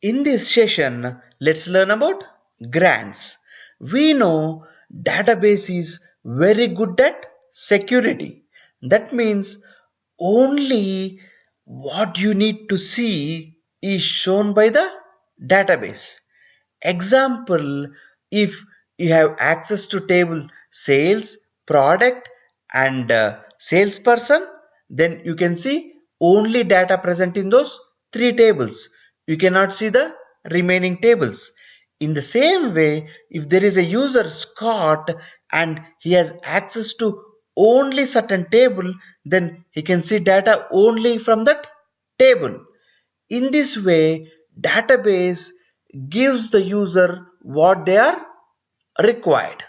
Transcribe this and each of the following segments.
In this session, let's learn about grants. We know database is very good at security. That means only what you need to see is shown by the database. Example, if you have access to table sales, product and salesperson, then you can see only data present in those three tables. You cannot see the remaining tables. In the same way, if there is a user Scott and he has access to only certain table, then he can see data only from that table. In this way, database gives the user what they are required.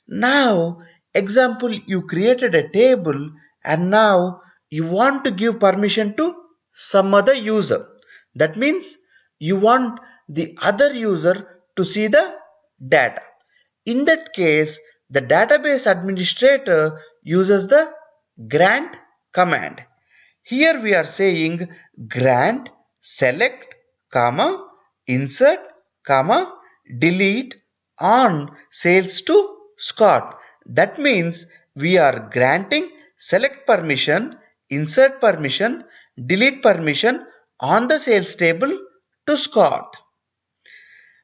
Now, example, you created a table and now you want to give permission to some other user. That means you want the other user to see the data. In that case, the database administrator uses the grant command. Here we are saying grant select comma insert comma delete on sales to Scott. That means we are granting select permission, insert permission, delete permission on the sales table to Scott.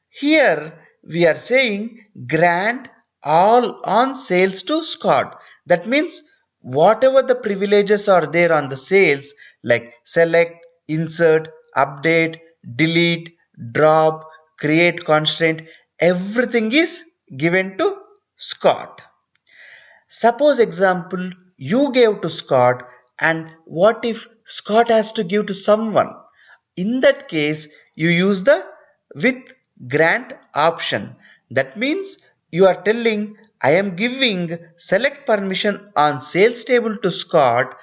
Here we are saying grant all on sales to Scott. That means whatever the privileges are there on the sales like select, insert, update, delete, drop, create constraint, everything is given to Scott. Suppose example you gave to Scott and what if Scott has to give to someone? In that case you use the with grant option. That means you are telling I am giving select permission on sales table to Scott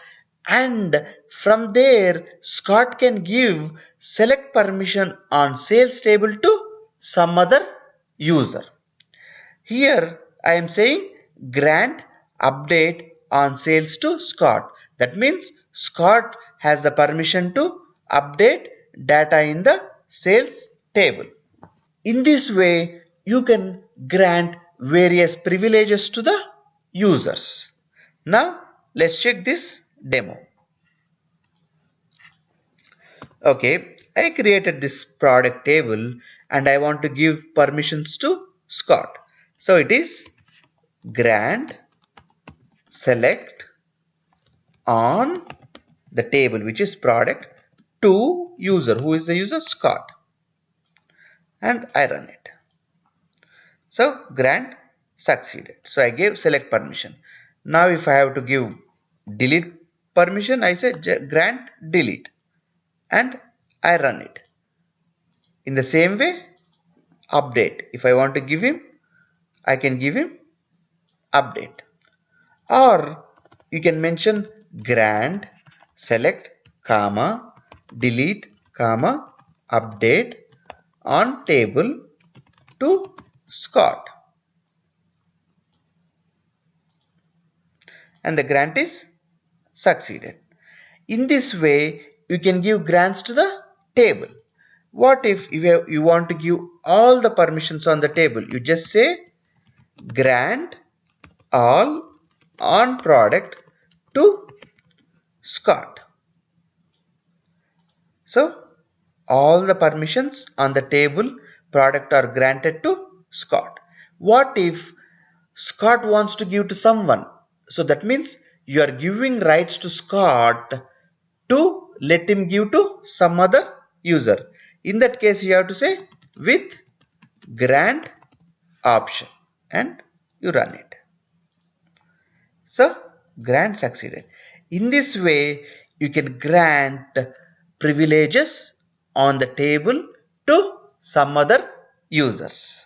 and from there Scott can give select permission on sales table to some other user. Here I am saying grant update on sales to Scott. That means Scott has the permission to update data in the sales table. In this way, you can grant various privileges to the users. Now, let's check this demo. Okay, I created this product table and I want to give permissions to Scott. So it is grant select on the table which is product to user. Who is the user? Scott. And I run it. So grant succeeded. So I gave select permission. Now if I have to give delete permission, I say grant delete and I run it. In the same way, update. If I want to give him, I can give him update. Or you can mention grant select comma delete comma update on table to Scott. And the grant is succeeded. In this way, you can give grants to the table. What if you want to give all the permissions on the table? You just say grant all on product to Scott. So all the permissions on the table product are granted to Scott. What if Scott wants to give to someone? So that means you are giving rights to Scott to let him give to some other user. In that case you have to say with grant option and you run it. So grant succeeded. In this way you can grant privileges on the table to some other users.